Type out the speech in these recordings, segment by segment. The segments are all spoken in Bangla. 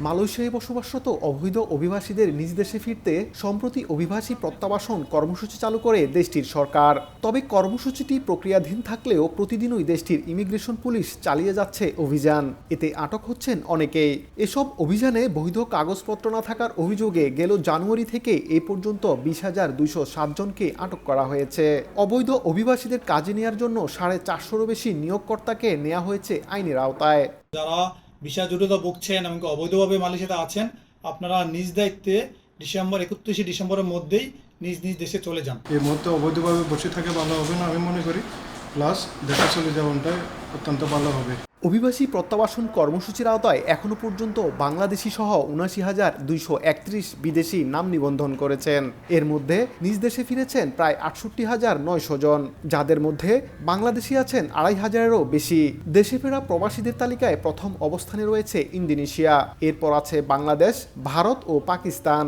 মালয়েশিয়ায় বসবাসরত অবৈধ অভিবাসীদের নিজ দেশে ফিরতে সম্প্রতি অভিবাসী প্রত্যাবাসন কর্মসূচি চালু করে দেশটির সরকার। তবে কর্মসূচিটি প্রক্রিয়াধীন থাকলেও প্রতিদিনই দেশটির ইমিগ্রেশন পুলিশ চালিয়ে যাচ্ছে অভিযান। এতে আটক হচ্ছেন অনেকেই। এসব অভিযানে বৈধ কাগজপত্র না থাকার অভিযোগে গেল জানুয়ারি থেকে এ পর্যন্ত 20,207 জনকে আটক করা হয়েছে। অবৈধ অভিবাসীদের কাজে নেওয়ার জন্য 450-রও বেশি নিয়োগকর্তাকে নেওয়া হয়েছে আইনের আওতায়। যারা ভিসা জটিলতা ভুগছেন এবং অবৈধভাবে মালয়েশিয়াতে আছেন, আপনারা নিজ দায়িত্বে 31শে ডিসেম্বরের মধ্যেই নিজ নিজ দেশে চলে যান। এই মুহূর্তে অবৈধভাবে বসে থাকে ভালো হবে না আমি মনে করি, প্লাস দেশে চলে যাওয়াটাই অত্যন্ত ভালো হবে। অভিবাসী প্রত্যাবাসন কর্মসূচির আওতায় এখনো পর্যন্ত বাংলাদেশি সহ ৭৯,২৩১ বিদেশি নাম নিবন্ধন করেছেন। এর মধ্যে নিজ দেশে ফিরেছেন প্রায় ৬৮,৯০০ জন, যাদের মধ্যে বাংলাদেশি আছেন ২৫০০-এরও বেশি। দেশে ফেরা প্রবাসীদের তালিকায় প্রথম অবস্থানে রয়েছে ইন্দোনেশিয়া, এরপর আছে বাংলাদেশ, ভারত ও পাকিস্তান।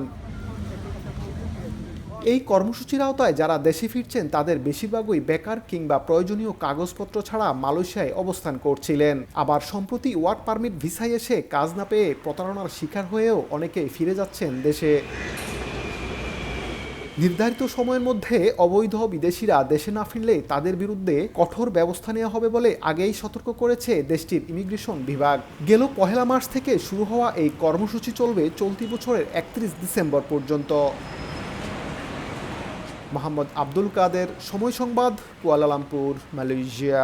এই কর্মসূচির আওতায় যারা দেশে ফিরছেন তাদের বেশিরভাগই বেকার কিংবা প্রয়োজনীয় কাগজপত্র ছাড়া মালয়েশিয়ায় অবস্থান করছিলেন। আবার সম্প্রতি ওয়ার্ক পারমিট ভিসায় এসে কাজ না পেয়ে প্রতারণার শিকার হয়েও অনেকেই ফিরে যাচ্ছেন দেশে। নির্ধারিত সময়ের মধ্যে অবৈধ বিদেশিরা দেশে না ফিরলে তাদের বিরুদ্ধে কঠোর ব্যবস্থা নেওয়া হবে বলে আগেই সতর্ক করেছে দেশটির ইমিগ্রেশন বিভাগ। গেল ১ মার্চ থেকে শুরু হওয়া এই কর্মসূচি চলবে চলতি বছরের ৩১ ডিসেম্বর পর্যন্ত। মোহাম্মদ আব্দুল কাদের, সময় সংবাদ, কুয়ালালামপুর, মালয়েশিয়া।